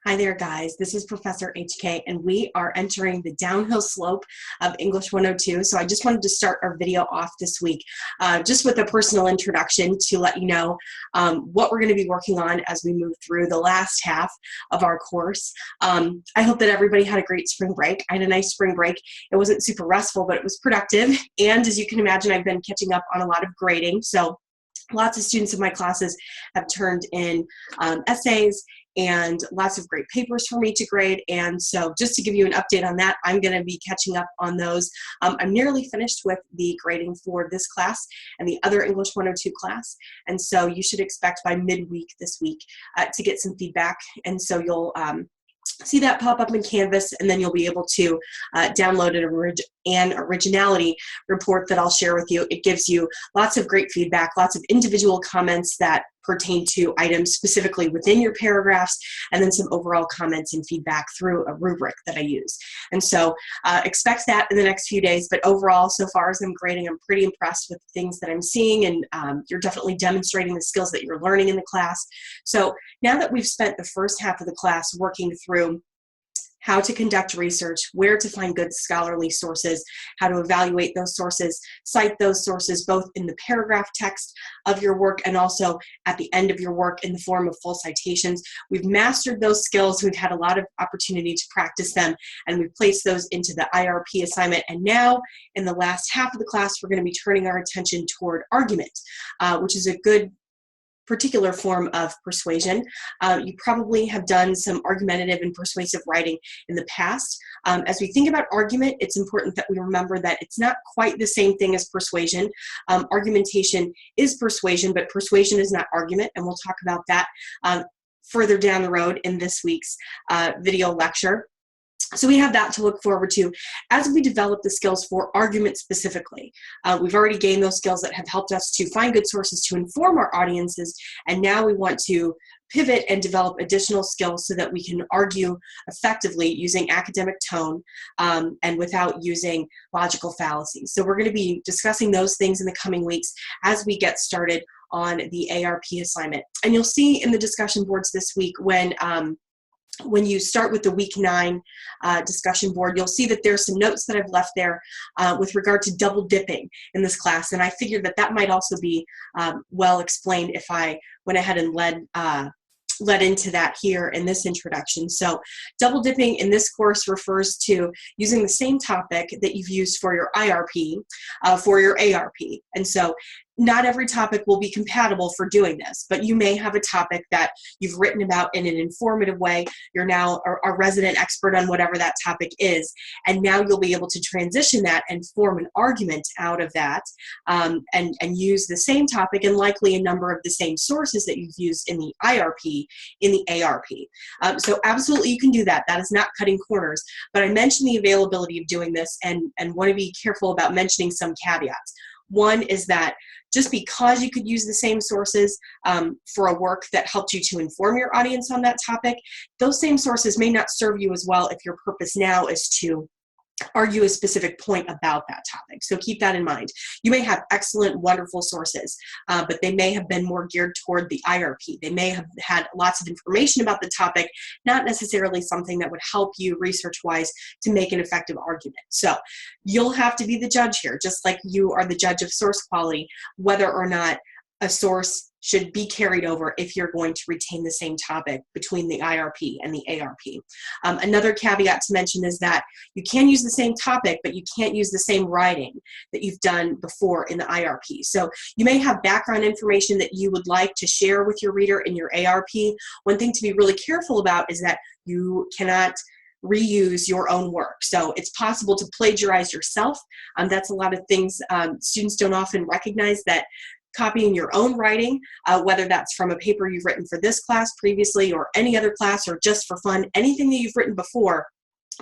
Hi there, guys. This is Professor HK, and we are entering the downhill slope of English 102. So I just wanted to start our video off this week just with a personal introduction to let you know what we're going to be working on as we move through the last half of our course. I hope that everybody had a great spring break. I had a nice spring break. It wasn't super restful, but it was productive. And as you can imagine, I've been catching up on a lot of grading. So lots of students in my classes have turned in essays and lots of great papers for me to grade. And so just to give you an update on that, I'm going to be catching up on those. I'm nearly finished with the grading for this class and the other English 102 class. And so you should expect by midweek this week to get some feedback. And so you'll see that pop up in Canvas, and then you'll be able to download an originality report that I'll share with you. It gives you lots of great feedback, lots of individual comments that pertain to items specifically within your paragraphs, and then some overall comments and feedback through a rubric that I use. And so expect that in the next few days, but overall, so far as I'm grading, I'm pretty impressed with the things that I'm seeing, and you're definitely demonstrating the skills that you're learning in the class. So now that we've spent the first half of the class working through how to conduct research, where to find good scholarly sources, how to evaluate those sources, cite those sources both in the paragraph text of your work and also at the end of your work in the form of full citations. We've mastered those skills. We've had a lot of opportunity to practice them, and we've placed those into the IRP assignment. And now, in the last half of the class, we're going to be turning our attention toward argument, which is a good particular form of persuasion. You probably have done some argumentative and persuasive writing in the past. As we think about argument, it's important that we remember that it's not quite the same thing as persuasion. Argumentation is persuasion, but persuasion is not argument, and we'll talk about that further down the road in this week's video lecture. So we have that to look forward to as we develop the skills for argument specifically. We've already gained those skills that have helped us to find good sources to inform our audiences, and now we want to pivot and develop additional skills so that we can argue effectively using academic tone and without using logical fallacies. So we're going to be discussing those things in the coming weeks as we get started on the ARP assignment. And you'll see in the discussion boards this week when you start with the week 9 discussion board, you'll see that there's some notes that I've left there with regard to double dipping in this class. And I figured that that might also be well explained if I went ahead and led into that here in this introduction. So double dipping in this course refers to using the same topic that you've used for your IRP for your ARP. And so not every topic will be compatible for doing this, but you may have a topic that you've written about in an informative way. You're now a resident expert on whatever that topic is, and now you'll be able to transition that and form an argument out of that and use the same topic and likely a number of the same sources that you've used in the IRP in the ARP. So absolutely you can do that. That is not cutting corners, but I mentioned the availability of doing this and want to be careful about mentioning some caveats. One is that just because you could use the same sources for a work that helped you to inform your audience on that topic, those same sources may not serve you as well if your purpose now is to argue a specific point about that topic. So keep that in mind. You may have excellent, wonderful sources, but they may have been more geared toward the IRP. They may have had lots of information about the topic, not necessarily something that would help you research-wise to make an effective argument. So you'll have to be the judge here, just like you are the judge of source quality, whether or not a source should be carried over if you're going to retain the same topic between the IRP and the ARP. Another caveat to mention is that you can use the same topic, but you can't use the same writing that you've done before in the IRP. So you may have background information that you would like to share with your reader in your ARP. One thing to be really careful about is that you cannot reuse your own work. So it's possible to plagiarize yourself. That's a lot of things students don't often recognize, that copying your own writing, whether that's from a paper you've written for this class previously or any other class or just for fun, anything that you've written before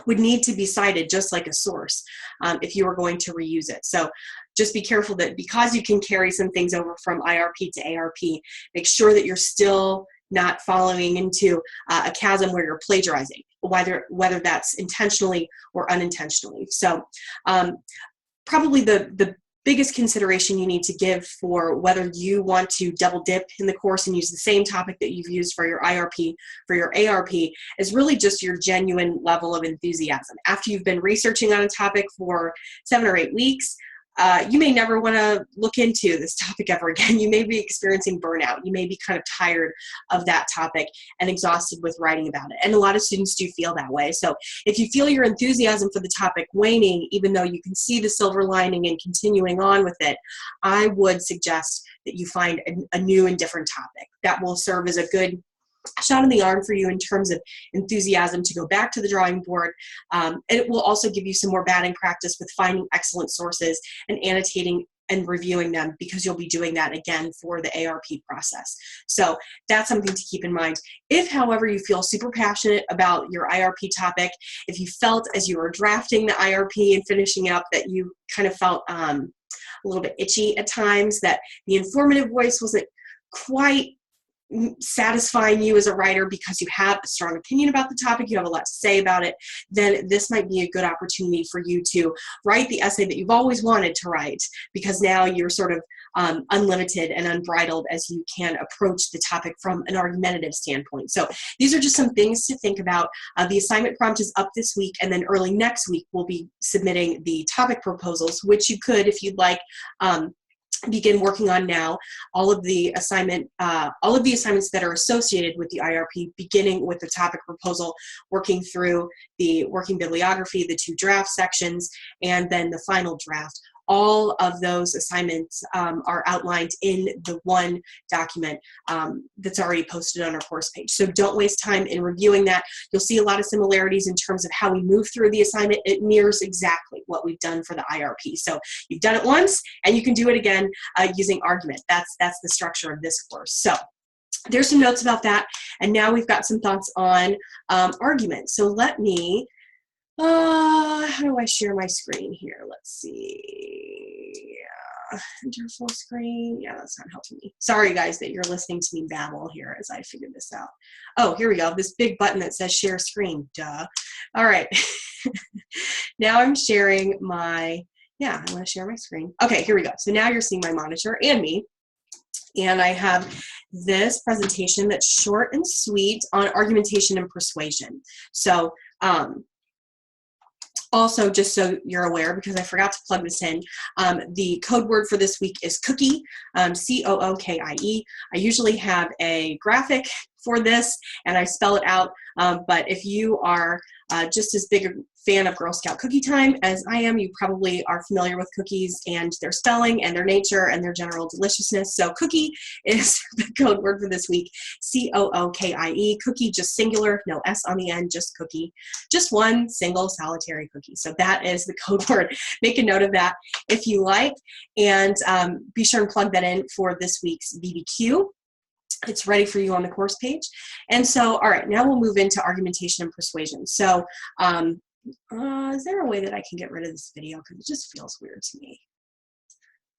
would need to be cited just like a source if you were going to reuse it. So just be careful that because you can carry some things over from IRP to ARP, make sure that you're still not falling into a chasm where you're plagiarizing, whether that's intentionally or unintentionally. So probably the biggest consideration you need to give for whether you want to double dip in the course and use the same topic that you've used for your IRP, for your ARP, is really just your genuine level of enthusiasm. After you've been researching on a topic for 7 or 8 weeks, you may never want to look into this topic ever again. You may be experiencing burnout. You may be kind of tired of that topic and exhausted with writing about it. And a lot of students do feel that way. So if you feel your enthusiasm for the topic waning, even though you can see the silver lining and continuing on with it, I would suggest that you find a new and different topic that will serve as a good shot in the arm for you in terms of enthusiasm to go back to the drawing board. And it will also give you some more batting practice with finding excellent sources and annotating and reviewing them, because you'll be doing that again for the ARP process. So that's something to keep in mind. If, however, you feel super passionate about your IRP topic, if you felt as you were drafting the IRP and finishing up that you kind of felt a little bit itchy at times, that the informative voice wasn't quite satisfying you as a writer because you have a strong opinion about the topic, you have a lot to say about it, then this might be a good opportunity for you to write the essay that you've always wanted to write, because now you're sort of unlimited and unbridled as you can approach the topic from an argumentative standpoint. So these are just some things to think about. The assignment prompt is up this week, and then early next week we'll be submitting the topic proposals, which you could, if you'd like, begin working on now. All of the assignments that are associated with the IRP, beginning with the topic proposal, working through the working bibliography, the 2 draft sections, and then the final draft. All of those assignments are outlined in the one document that's already posted on our course page. So don't waste time in reviewing that. You'll see a lot of similarities in terms of how we move through the assignment. It mirrors exactly what we've done for the IRP. So you've done it once, and you can do it again using argument. That's the structure of this course. So there's some notes about that. And now we've got some thoughts on argument. So let me how do I share my screen here? Let's see. Enter full screen. Yeah, that's not helping me. Sorry, guys, that you're listening to me babble here as I figure this out. Oh, here we go. This big button that says share screen. Duh. All right. Now I'm sharing my, I'm going to share my screen. Okay, here we go. So now you're seeing my monitor and me. And I have this presentation that's short and sweet on argumentation and persuasion. So, also, just so you're aware, because I forgot to plug this in, the code word for this week is cookie, C-O-O-K-I-E. I usually have a graphic for this, and I spell it out, but if you are just as big a fan of Girl Scout cookie time as I am, you probably are familiar with cookies and their spelling and their nature and their general deliciousness. So cookie is the code word for this week, C-O-O-K-I-E. Cookie, just singular, no S on the end, just cookie. Just one single solitary cookie. So that is the code word. Make a note of that if you like, and be sure and plug that in for this week's BBQ. It's ready for you on the course page. And so, all right, now we'll move into argumentation and persuasion. So is there a way that I can get rid of this video? Because it just feels weird to me.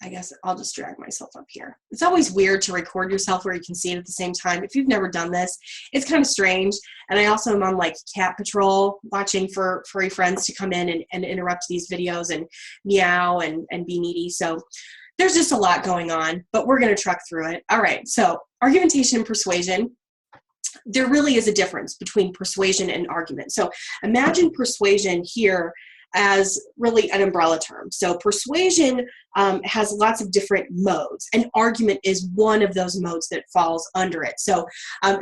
I guess I'll just drag myself up here. It's always weird to record yourself where you can see it at the same time. If you've never done this, it's kind of strange. And I also am on like cat patrol, watching for furry friends to come in and interrupt these videos and meow and be needy. So there's just a lot going on, but we're going to truck through it. All right, so argumentation and persuasion. There really is a difference between persuasion and argument. So imagine persuasion here as really an umbrella term. So persuasion has lots of different modes, and argument is one of those modes that falls under it. So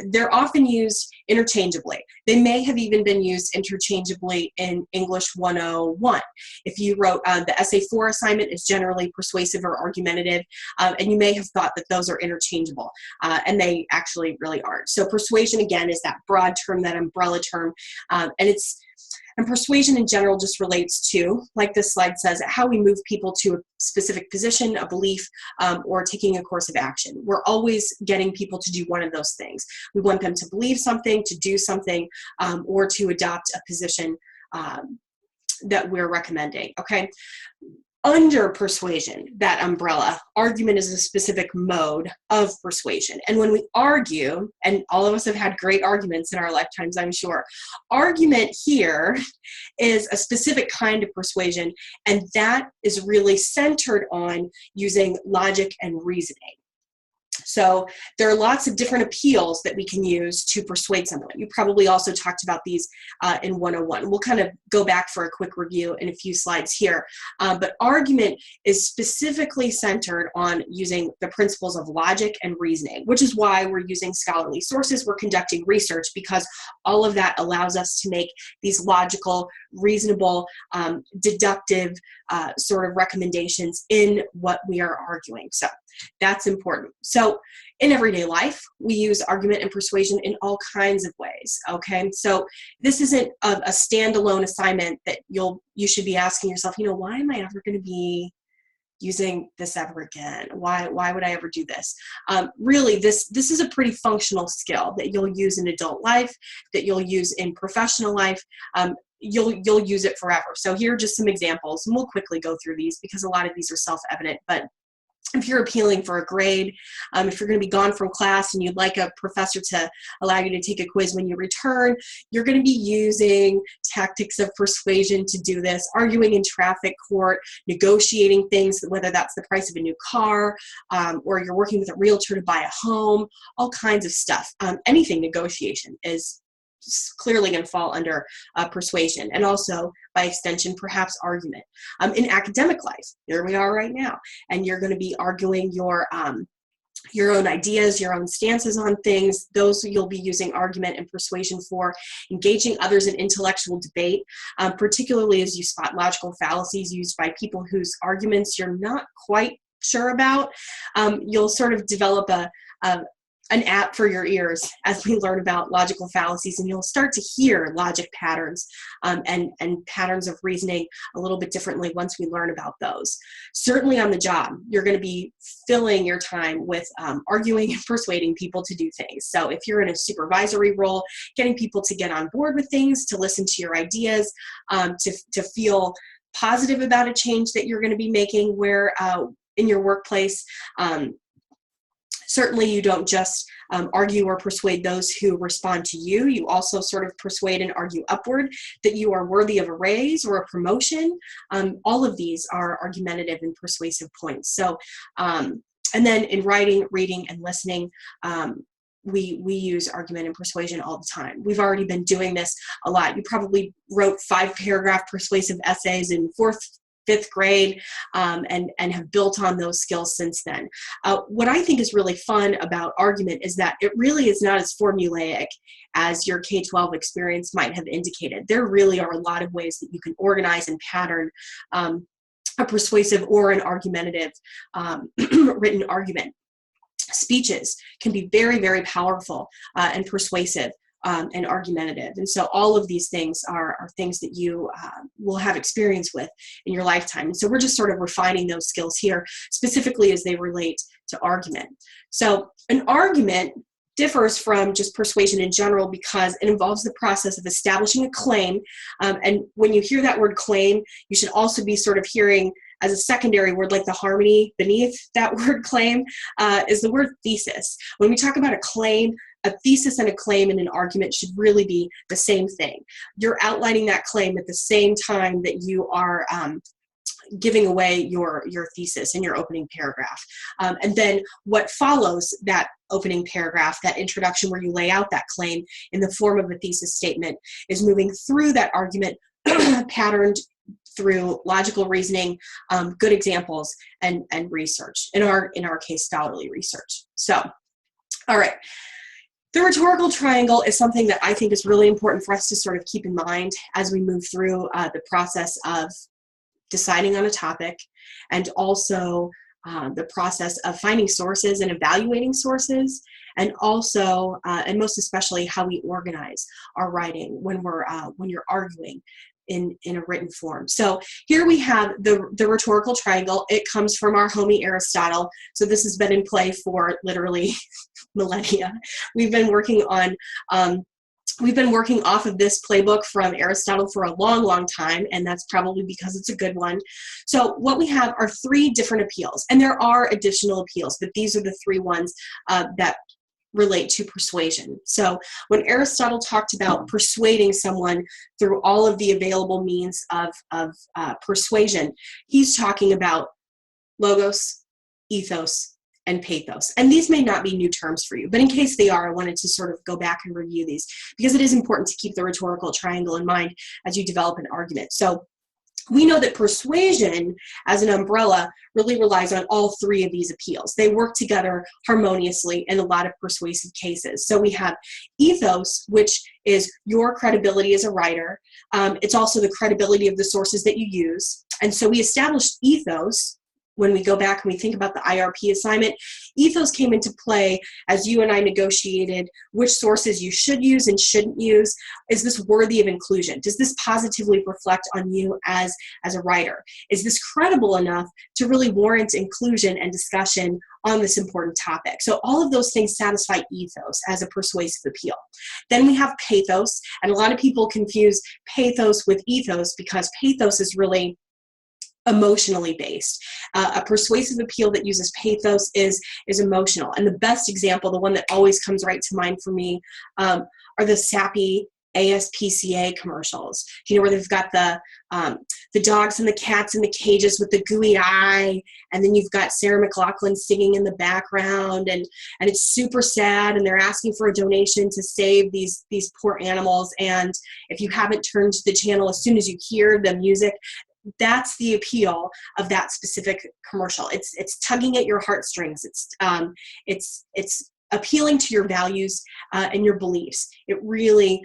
they're often used interchangeably. They may have even been used interchangeably in English 101. If you wrote the essay 4 assignment is generally persuasive or argumentative, and you may have thought that those are interchangeable, and they actually really aren't. So persuasion, again, is that broad term, that umbrella term, and persuasion in general just relates to, like this slide says, how we move people to a specific position, a belief, or taking a course of action. We're always getting people to do one of those things. We want them to believe something, to do something, or to adopt a position that we're recommending, okay? Under persuasion, that umbrella, argument is a specific mode of persuasion. And when we argue, and all of us have had great arguments in our lifetimes, I'm sure, argument here is a specific kind of persuasion, and that is really centered on using logic and reasoning. So there are lots of different appeals that we can use to persuade someone. You probably also talked about these in 101. We'll kind of go back for a quick review in a few slides here. But argument is specifically centered on using the principles of logic and reasoning, which is why we're using scholarly sources. We're conducting research because all of that allows us to make these logical, reasonable, deductive sort of recommendations in what we are arguing. So that's important. So in everyday life, we use argument and persuasion in all kinds of ways, okay? So this isn't a standalone assignment that you should be asking yourself, you know, why am I ever going to be using this ever again? Why would I ever do this? Really, this is a pretty functional skill that you'll use in adult life, that you'll use in professional life. You'll use it forever. So here are just some examples, and we'll quickly go through these because a lot of these are self-evident, but if you're appealing for a grade, if you're going to be gone from class and you'd like a professor to allow you to take a quiz when you return, you're going to be using tactics of persuasion to do this, arguing in traffic court, negotiating things, whether that's the price of a new car, or you're working with a realtor to buy a home, all kinds of stuff. Anything negotiation is clearly going to fall under persuasion, and also by extension perhaps argument. In academic life, here we are right now, and you're going to be arguing your own ideas, your own stances on things. Those you'll be using argument and persuasion for. Engaging others in intellectual debate, particularly as you spot logical fallacies used by people whose arguments you're not quite sure about. You'll sort of develop an app for your ears as we learn about logical fallacies, and you'll start to hear logic patterns and patterns of reasoning a little bit differently once we learn about those. Certainly on the job, you're going to be filling your time with arguing and persuading people to do things. So if you're in a supervisory role, getting people to get on board with things, to listen to your ideas, to feel positive about a change that you're going to be making where in your workplace. Certainly you don't just argue or persuade those who respond to you. You also sort of persuade and argue upward that you are worthy of a raise or a promotion. All of these are argumentative and persuasive points. So, and then in writing, reading, and listening, we use argument and persuasion all the time. We've already been doing this a lot. You probably wrote 5-paragraph persuasive essays in 4th, 5th grade, and have built on those skills since then. What I think is really fun about argument is that it really is not as formulaic as your K-12 experience might have indicated. There really are a lot of ways that you can organize and pattern a persuasive or an argumentative written argument. Speeches can be very, very powerful and persuasive. And argumentative. And so all of these things are things that you will have experience with in your lifetime. And so we're just sort of refining those skills here, specifically as they relate to argument. So an argument differs from just persuasion in general because it involves the process of establishing a claim. And when you hear that word claim, you should also be sort of hearing as a secondary word, like the harmony beneath that word claim, is the word thesis. When we talk about a claim, a thesis and a claim in an argument should really be the same thing. You're outlining that claim at the same time that you are giving away your thesis in your opening paragraph. And then what follows that opening paragraph, that introduction where you lay out that claim in the form of a thesis statement, is moving through that argument patterned through logical reasoning, good examples, and research. In our case, scholarly research. So, all right. The rhetorical triangle is something that I think is really important for us to sort of keep in mind as we move through the process of deciding on a topic, and also the process of finding sources and evaluating sources, and also, and most especially, how we organize our writing when you're arguing in a written form. So here we have the rhetorical triangle. It comes from our homie Aristotle. So this has been in play for literally millennia. We've been working on We've been working off of this playbook from Aristotle for a long, long time, and that's probably because it's a good one. So what we have are 3 different appeals, and there are additional appeals, but these are the 3 ones that relate to persuasion. So when Aristotle talked about persuading someone through all of the available means of persuasion, he's talking about logos, ethos, and pathos. And these may not be new terms for you, but in case they are, I wanted to sort of go back and review these because it is important to keep the rhetorical triangle in mind as you develop an argument. So we know that persuasion as an umbrella really relies on all 3 of these appeals. They work together harmoniously in a lot of persuasive cases. So we have ethos, which is your credibility as a writer. It's also the credibility of the sources that you use. And so we established ethos. When we go back and we think about the IRP assignment, ethos came into play as you and I negotiated which sources you should use and shouldn't use. Is this worthy of inclusion? Does this positively reflect on you as a writer? Is this credible enough to really warrant inclusion and discussion on this important topic? So all of those things satisfy ethos as a persuasive appeal. Then we have pathos, and a lot of people confuse pathos with ethos because pathos is really emotionally based. A persuasive appeal that uses pathos is emotional. And the best example, the one that always comes right to mind for me, are the sappy ASPCA commercials. You know, where they've got the dogs and the cats in the cages with the gooey eye, and then you've got Sarah McLachlan singing in the background, and it's super sad, and they're asking for a donation to save these poor animals. And if you haven't turned to the channel as soon as you hear the music, that's the appeal of that specific commercial. It's tugging at your heartstrings. It's appealing to your values and your beliefs. It really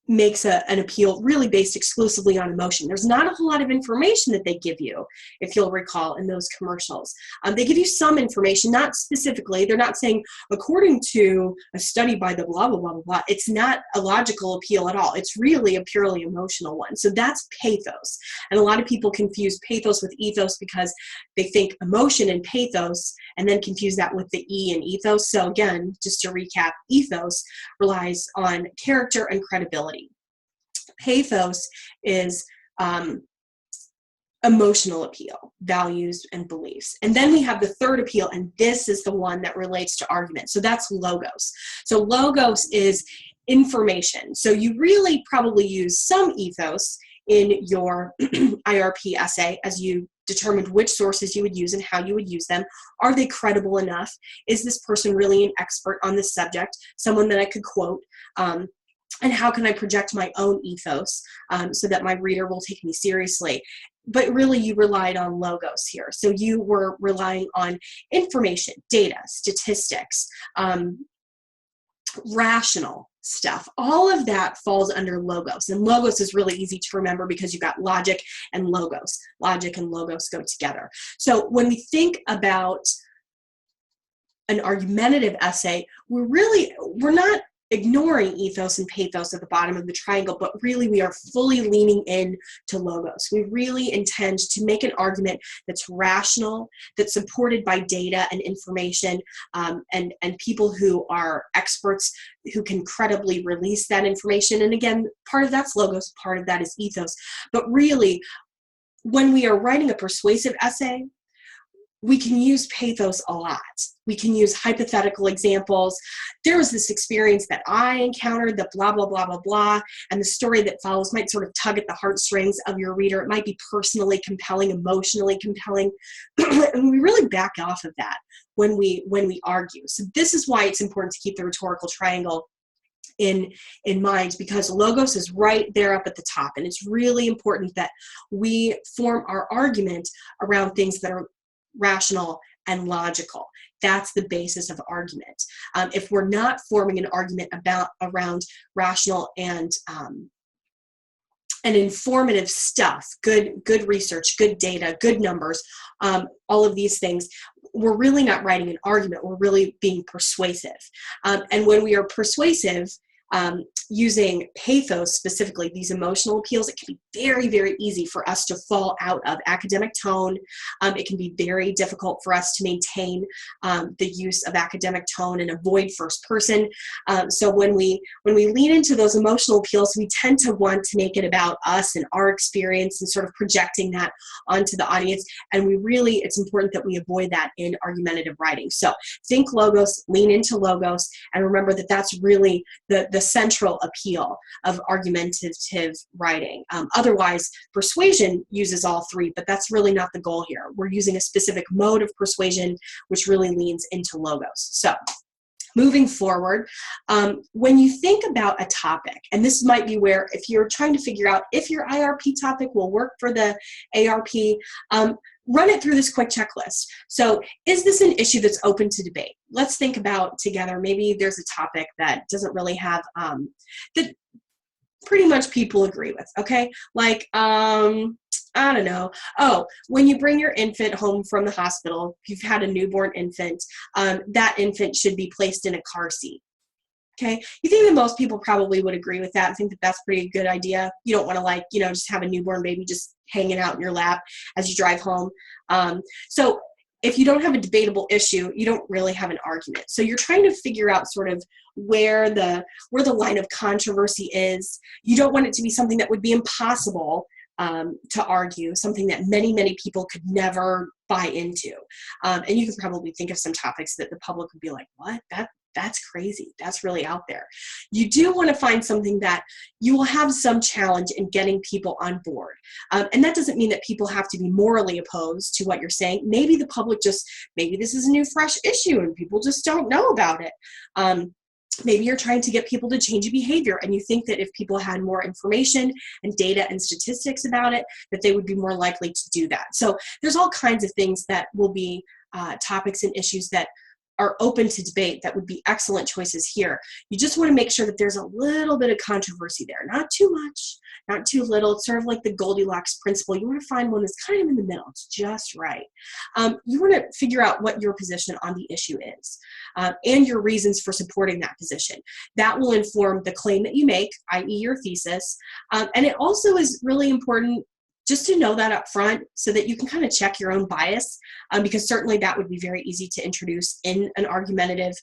makes an appeal really based exclusively on emotion. There's not a whole lot of information that they give you, if you'll recall, in those commercials. They give you some information, not specifically. They're not saying, according to a study by the blah, blah, blah, blah, blah. It's not a logical appeal at all. It's really a purely emotional one. So that's pathos. And a lot of people confuse pathos with ethos because they think emotion and pathos and then confuse that with the E in ethos. So again, just to recap, ethos relies on character and credibility. Pathos is emotional appeal, values, and beliefs. And then we have the third appeal, and this is the one that relates to argument. So that's logos. So logos is information. So you really probably use some ethos in your IRP essay as you determined which sources you would use and how you would use them. Are they credible enough? Is this person really an expert on this subject? Someone that I could quote? And how can I project my own ethos so that my reader will take me seriously? But really, you relied on logos here. So you were relying on information, data, statistics, rational stuff. All of that falls under logos. And logos is really easy to remember because you've got logic and logos. Logic and logos go together. So when we think about an argumentative essay, we're not ignoring ethos and pathos at the bottom of the triangle, but really we are fully leaning in to logos. We really intend to make an argument that's rational, that's supported by data and information, and people who are experts who can credibly release that information. And again, part of that's logos, part of that is ethos. But really, when we are writing a persuasive essay, we can use pathos a lot. We can use hypothetical examples. There was this experience that I encountered, that blah, blah, blah, blah, blah, and the story that follows might sort of tug at the heartstrings of your reader. It might be personally compelling, emotionally compelling, and we really back off of that when we argue. So this is why it's important to keep the rhetorical triangle in mind, because logos is right there up at the top, and it's really important that we form our argument around things that are rational and logical. That's the basis of argument. If we're not forming an argument around rational and informative stuff, good research, good data, good numbers, all of these things, we're really not writing an argument. We're really being persuasive. And when we are persuasive, using pathos specifically, these emotional appeals, it can be very, very easy for us to fall out of academic tone. It can be very difficult for us to maintain the use of academic tone and avoid first person. So when we lean into those emotional appeals, we tend to want to make it about us and our experience and sort of projecting that onto the audience. And it's important that we avoid that in argumentative writing. So think logos, lean into logos, and remember that that's really the central appeal of argumentative writing. Otherwise, persuasion uses all three, but that's really not the goal here. We're using a specific mode of persuasion, which really leans into logos. So moving forward, when you think about a topic, and this might be where if you're trying to figure out if your IRP topic will work for the ARP, run it through this quick checklist. So is this an issue that's open to debate? Let's think about together, maybe there's a topic that doesn't really have, that pretty much people agree with, okay? Like, I don't know. Oh, when you bring your infant home from the hospital, if you've had a newborn infant, that infant should be placed in a car seat. Okay, you think that most people probably would agree with that. I think that that's a pretty good idea. You don't want to just have a newborn baby just hanging out in your lap as you drive home. So if you don't have a debatable issue, you don't really have an argument. So you're trying to figure out sort of where the line of controversy is. You don't want it to be something that would be impossible to argue, something that many, many people could never buy into. And you can probably think of some topics that the public would be like, what? That's crazy. That's really out there. You do want to find something that you will have some challenge in getting people on board. And that doesn't mean that people have to be morally opposed to what you're saying. Maybe the public maybe this is a new, fresh issue and people just don't know about it. Maybe you're trying to get people to change a behavior and you think that if people had more information and data and statistics about it, that they would be more likely to do that. So there's all kinds of things that will be topics and issues that are open to debate that would be excellent choices here. You just want to make sure that there's a little bit of controversy there, not too much, not too little. It's sort of like the Goldilocks principle. You want to find one that's kind of in the middle. It's just right. You want to figure out what your position on the issue is and your reasons for supporting that position. That will inform the claim that you make, i.e. your thesis. And it also is really important just to know that up front so that you can kind of check your own bias, because certainly that would be very easy to introduce in an argumentative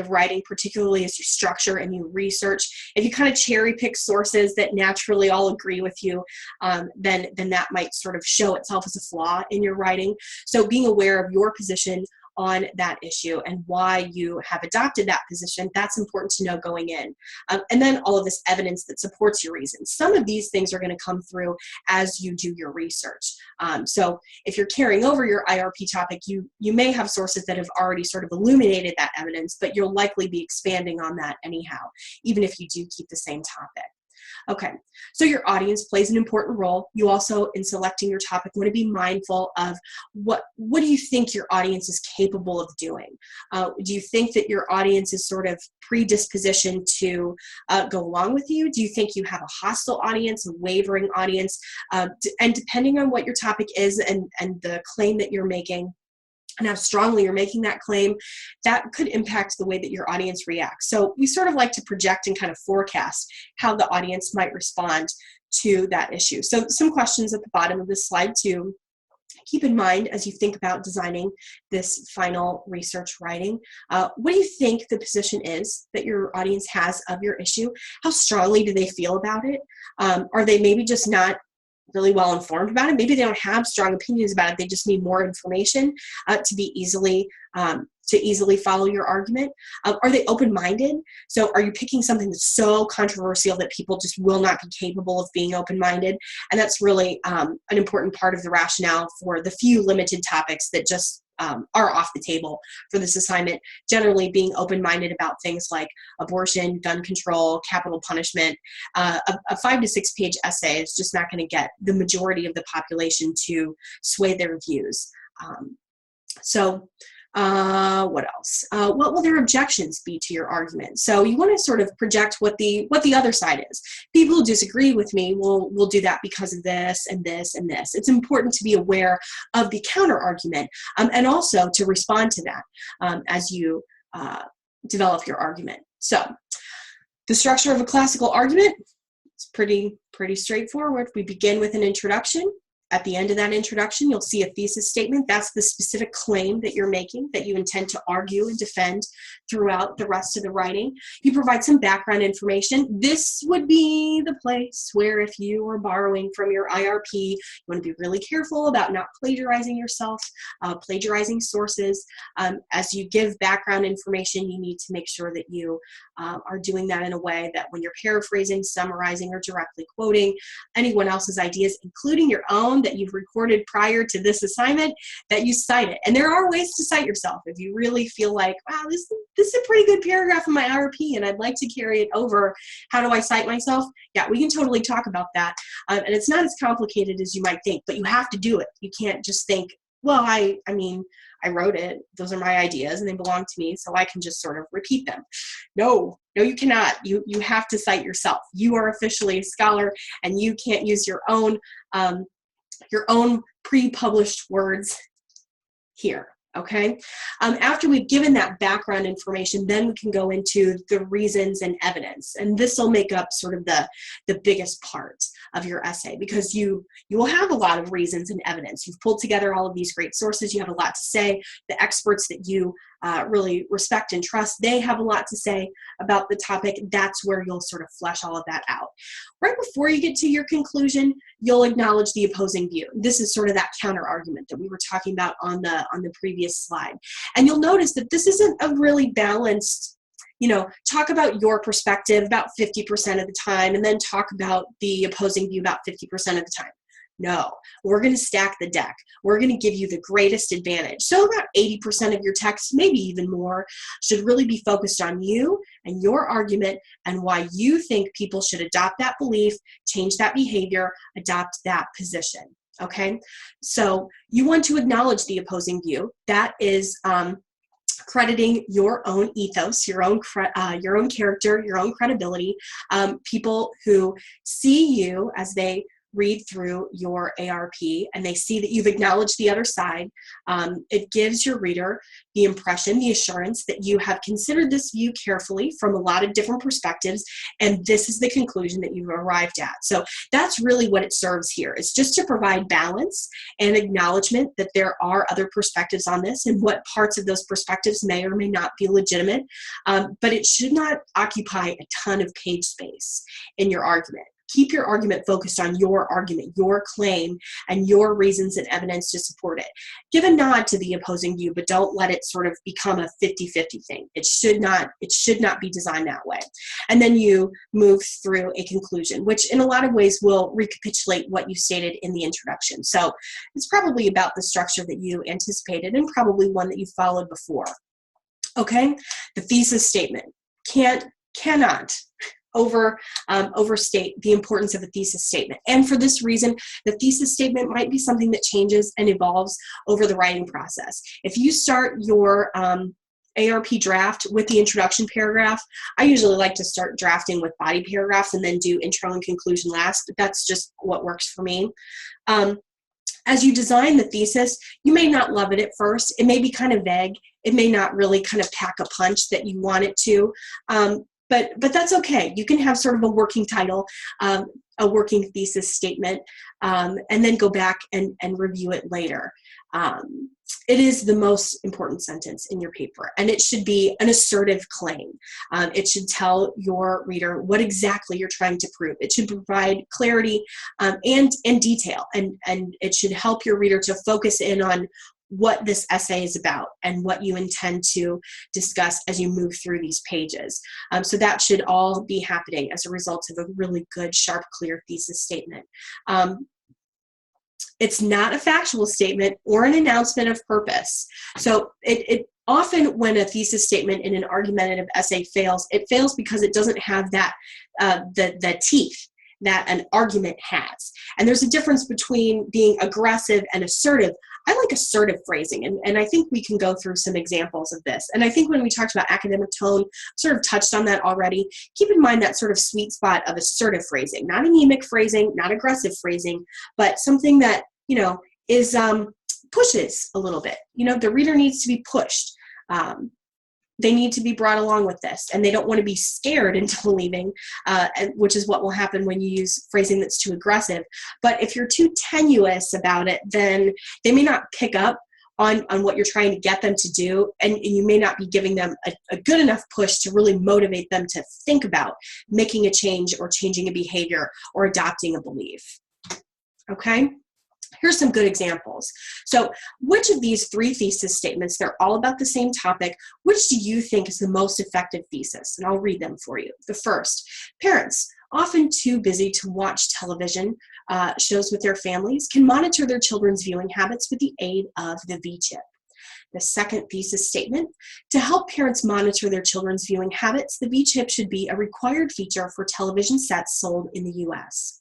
writing, particularly as you structure and you research. If you kind of cherry pick sources that naturally all agree with you, then that might sort of show itself as a flaw in your writing. So being aware of your position on that issue and why you have adopted that position, that's important to know going in. And then all of this evidence that supports your reasons. Some of these things are going to come through as you do your research. So if you're carrying over your IRP topic, you may have sources that have already sort of illuminated that evidence, but you'll likely be expanding on that anyhow, even if you do keep the same topic. Okay, so your audience plays an important role. You also, in selecting your topic, want to be mindful of what do you think your audience is capable of doing? Do you think that your audience is sort of predispositioned to go along with you? Do you think you have a hostile audience, a wavering audience? And depending on what your topic is and the claim that you're making, and how strongly you're making that claim, that could impact the way that your audience reacts. So we sort of like to project and kind of forecast how the audience might respond to that issue. So some questions at the bottom of this slide to keep in mind as you think about designing this final research writing. What do you think the position is that your audience has of your issue? How strongly do they feel about it? Are they maybe just not really well informed about it? Maybe they don't have strong opinions about it. They just need more information to easily follow your argument. Are they open-minded? So are you picking something that's so controversial that people just will not be capable of being open-minded? And that's really an important part of the rationale for the few limited topics that just are off the table for this assignment. Generally being open-minded about things like abortion, gun control, capital punishment. A 5 to 6 page essay is just not going to get the majority of the population to sway their views. What else? What will their objections be to your argument? So you want to sort of project what the other side is. People who disagree with me will do that because of this and this and this. It's important to be aware of the counter argument and also to respond to that as you develop your argument. So the structure of a classical argument is pretty straightforward. We begin with an introduction. At the end of that introduction, you'll see a thesis statement. That's the specific claim that you're making, that you intend to argue and defend throughout the rest of the writing. You provide some background information. This would be the place where, if you are borrowing from your IRP, you want to be really careful about not plagiarizing yourself, plagiarizing sources. As you give background information, you need to make sure that you are doing that in a way that when you're paraphrasing, summarizing, or directly quoting anyone else's ideas, including your own, that you've recorded prior to this assignment, that you cite it. And there are ways to cite yourself. If you really feel like, wow, this is a pretty good paragraph in my IRP and I'd like to carry it over, how do I cite myself? Yeah, we can totally talk about that. And it's not as complicated as you might think, but you have to do it. You can't just think, well, I mean, I wrote it. Those are my ideas and they belong to me, so I can just sort of repeat them. No, you cannot. You have to cite yourself. You are officially a scholar and you can't use your own pre-published words here, okay? After we've given that background information, then we can go into the reasons and evidence. And this will make up sort of the biggest part of your essay, because you will have a lot of reasons and evidence. You've pulled together all of these great sources. You have a lot to say. The experts that you really respect and trust, they have a lot to say about the topic. That's where you'll sort of flesh all of that out. Right before you get to your conclusion, you'll acknowledge the opposing view. This is sort of that counter argument that we were talking about on the previous slide. And you'll notice that this isn't a really balanced, talk about your perspective about 50% of the time and then talk about the opposing view about 50% of the time. No, we're going to stack the deck. We're going to give you the greatest advantage. So about 80% of your text, maybe even more, should really be focused on you and your argument and why you think people should adopt that belief, change that behavior, adopt that position. Okay? So you want to acknowledge the opposing view. That is crediting your own ethos, your own character, your own credibility. People who see you as they read through your ARP and they see that you've acknowledged the other side, it gives your reader the impression, the assurance that you have considered this view carefully from a lot of different perspectives, and this is the conclusion that you've arrived at. So that's really what it serves here. It's just to provide balance and acknowledgement that there are other perspectives on this and what parts of those perspectives may or may not be legitimate, but it should not occupy a ton of page space in your argument. Keep your argument focused on your argument, your claim, and your reasons and evidence to support it. Give a nod to the opposing view, but don't let it sort of become a 50-50 thing. It should not be designed that way. And then you move through a conclusion, which in a lot of ways will recapitulate what you stated in the introduction. So it's probably about the structure that you anticipated and probably one that you followed before. Okay? The thesis statement cannot overstate the importance of a thesis statement. And for this reason, the thesis statement might be something that changes and evolves over the writing process. If you start your ARP draft with the introduction paragraph, I usually like to start drafting with body paragraphs and then do intro and conclusion last, but that's just what works for me. As you design the thesis, you may not love it at first. It may be kind of vague. It may not really kind of pack a punch that you want it to. But that's okay. You can have sort of a working title, a working thesis statement, and then go back and review it later. It is the most important sentence in your paper, and it should be an assertive claim. It should tell your reader what exactly you're trying to prove. It should provide clarity and detail, and it should help your reader to focus in on what this essay is about and what you intend to discuss as you move through these pages. So that should all be happening as a result of a really good, sharp, clear thesis statement. It's not a factual statement or an announcement of purpose. So it often when a thesis statement in an argumentative essay fails, it fails because it doesn't have that the teeth that an argument has. And there's a difference between being aggressive and assertive. I like assertive phrasing, and I think we can go through some examples of this. And I think when we talked about academic tone, sort of touched on that already. Keep in mind that sort of sweet spot of assertive phrasing, not anemic phrasing, not aggressive phrasing, but something that, is pushes a little bit. The reader needs to be pushed. they need to be brought along with this, and they don't want to be scared into believing, which is what will happen when you use phrasing that's too aggressive. But if you're too tenuous about it, then they may not pick up on what you're trying to get them to do, and you may not be giving them a good enough push to really motivate them to think about making a change or changing a behavior or adopting a belief. Okay? Here's some good examples. So which of these 3 thesis statements, they're all about the same topic, which do you think is the most effective thesis? And I'll read them for you. The first, parents, often too busy to watch television shows with their families, can monitor their children's viewing habits with the aid of the V-chip. The second thesis statement, to help parents monitor their children's viewing habits, the V-chip should be a required feature for television sets sold in the US.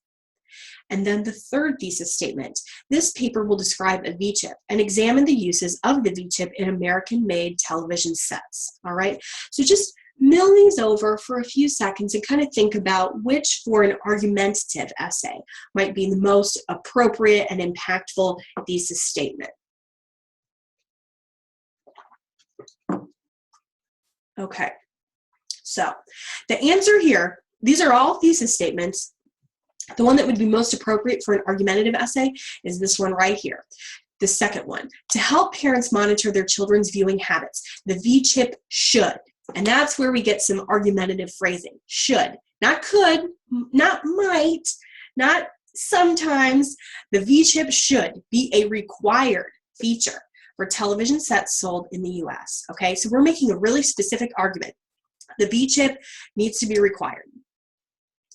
And then the third thesis statement, this paper will describe a V-chip and examine the uses of the V-chip in American-made television sets. All right, so just mill these over for a few seconds and kind of think about which, for an argumentative essay, might be the most appropriate and impactful thesis statement. Okay, so the answer here, these are all thesis statements. The one that would be most appropriate for an argumentative essay is this one right here. The second one, to help parents monitor their children's viewing habits, the V-chip should. And that's where we get some argumentative phrasing. Should, not could, not might, not sometimes. The V-chip should be a required feature for television sets sold in the US. Okay, so we're making a really specific argument. The V-chip needs to be required.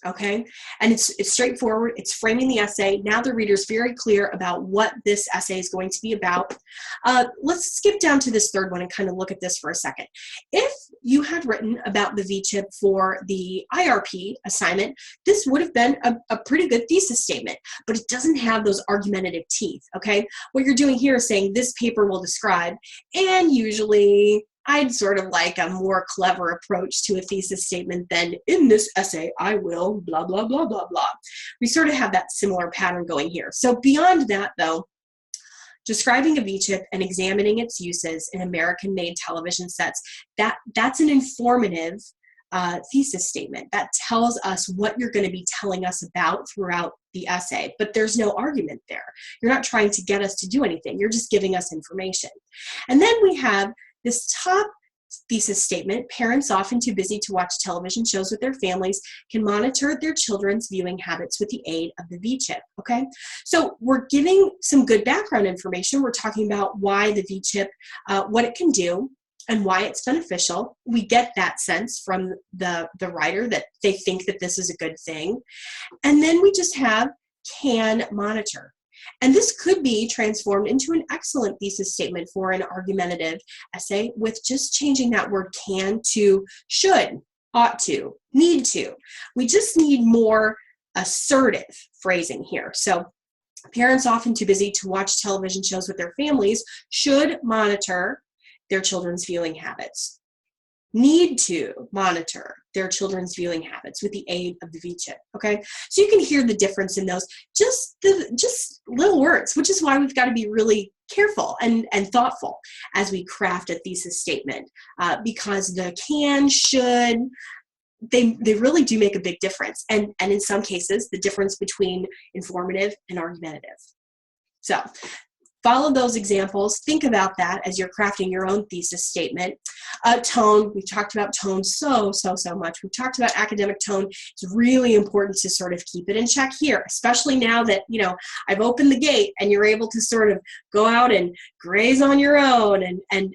Okay, and it's straightforward. It's framing the essay. Now the reader's very clear about what this essay is going to be about. Let's skip down to this third one and kind of look at this for a second. If you had written about the V-chip for the IRP assignment, this would have been a pretty good thesis statement, but it doesn't have those argumentative teeth, okay? What you're doing here is saying this paper will describe, and usually I'd sort of like a more clever approach to a thesis statement than in this essay, I will blah, blah, blah, blah, blah. We sort of have that similar pattern going here. So beyond that though, describing a V-chip and examining its uses in American-made television sets, that's an informative thesis statement. That tells us what you're going to be telling us about throughout the essay, but there's no argument there. You're not trying to get us to do anything. You're just giving us information. And then we have this top thesis statement, parents often too busy to watch television shows with their families can monitor their children's viewing habits with the aid of the V-chip, okay? So we're giving some good background information. We're talking about why the V-chip, what it can do, and why it's beneficial. We get that sense from the writer that they think that this is a good thing. And then we just have can monitor. And this could be transformed into an excellent thesis statement for an argumentative essay with just changing that word can to should, ought to, need to. We just need more assertive phrasing here. So parents often too busy to watch television shows with their families should monitor their children's viewing habits. Need to monitor their children's viewing habits with the aid of the V-chip, okay? So you can hear the difference in those, just little words, which is why we've got to be really careful and thoughtful as we craft a thesis statement, because the can, should, they really do make a big difference, and in some cases, the difference between informative and argumentative. So follow those examples. Think about that as you're crafting your own thesis statement. Tone, we've talked about tone so much. We've talked about academic tone. It's really important to sort of keep it in check here, especially now that, you know, I've opened the gate and you're able to sort of go out and graze on your own and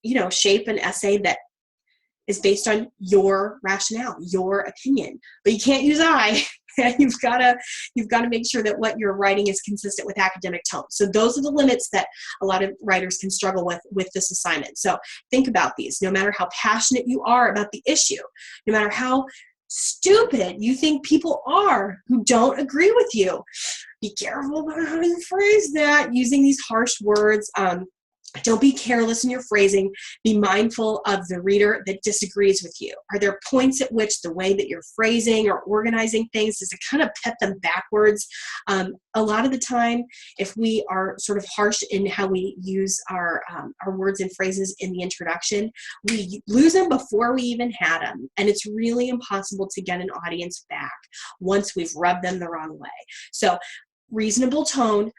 you know, shape an essay that is based on your rationale, your opinion. But you can't use I. You've got to make sure that what you're writing is consistent with academic tone. So those are the limits that a lot of writers can struggle with this assignment. So think about these. No matter how passionate you are about the issue, no matter how stupid you think people are who don't agree with you, be careful about how you phrase that, using these harsh words. Don't be careless in your phrasing. Be mindful of the reader that disagrees with you. Are there points at which the way that you're phrasing or organizing things, does it kind of pet them backwards? A lot of the time, if we are sort of harsh in how we use our words and phrases in the introduction, we lose them before we even had them. And it's really impossible to get an audience back once we've rubbed them the wrong way. So reasonable tone.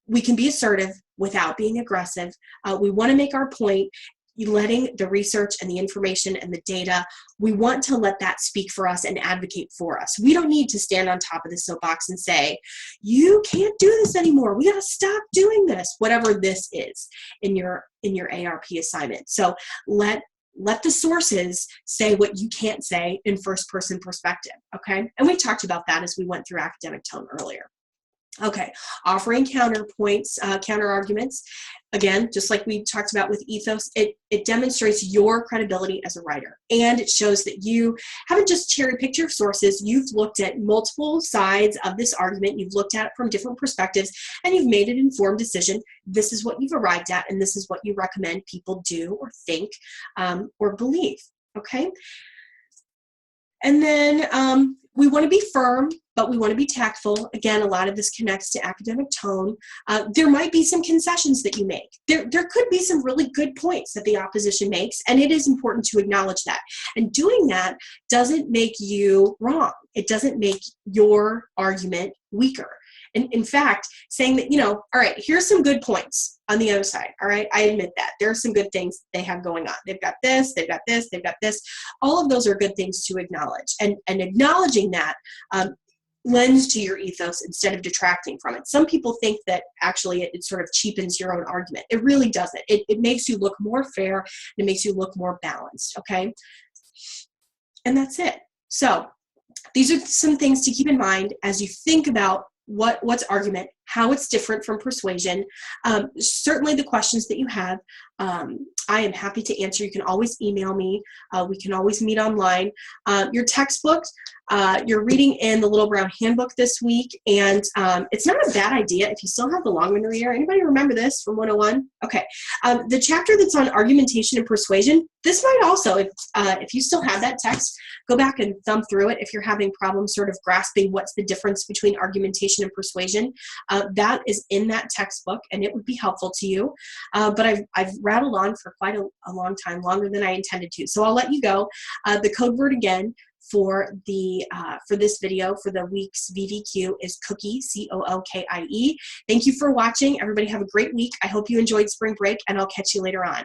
We can be assertive without being aggressive. We want to make our point, letting the research and the information and the data, we want to let that speak for us and advocate for us. We don't need to stand on top of the soapbox and say, you can't do this anymore. We got to stop doing this, whatever this is in your ARP assignment. So let the sources say what you can't say in first-person perspective, okay? And we talked about that as we went through academic tone earlier. Okay, offering counterpoints, counter-arguments. Again, just like we talked about with ethos, it demonstrates your credibility as a writer. And it shows that you haven't just cherry-picked your sources, you've looked at multiple sides of this argument, you've looked at it from different perspectives, and you've made an informed decision. This is what you've arrived at, and this is what you recommend people do or think or believe, okay? And then we want to be firm, but we want to be tactful. Again, a lot of this connects to academic tone. There might be some concessions that you make. There could be some really good points that the opposition makes, and it is important to acknowledge that. And doing that doesn't make you wrong. It doesn't make your argument weaker. And in fact, saying that, all right, here's some good points on the other side, all right? I admit that. There are some good things they have going on. They've got this, they've got this, they've got this. All of those are good things to acknowledge. And acknowledging that lends to your ethos instead of detracting from it. Some people think that actually it sort of cheapens your own argument. It really doesn't. It makes you look more fair, and it makes you look more balanced, okay? And that's it. So these are some things to keep in mind as you think about what's argument, how it's different from persuasion. Certainly the questions that you have, I am happy to answer. You can always email me. We can always meet online. Your textbooks, you're reading in the Little Brown Handbook this week, and it's not a bad idea if you still have the Longman Reader. Anybody remember this from 101? Okay. The chapter that's on argumentation and persuasion, this might also, if you still have that text, go back and thumb through it if you're having problems sort of grasping what's the difference between argumentation and persuasion. That is in that textbook, and it would be helpful to you. But I've rattled on for quite a long time, longer than I intended to. So I'll let you go. The code word again for this video for the week's VVQ is cookie, C-O-O-K-I-E. Thank you for watching. Everybody have a great week. I hope you enjoyed spring break, and I'll catch you later on.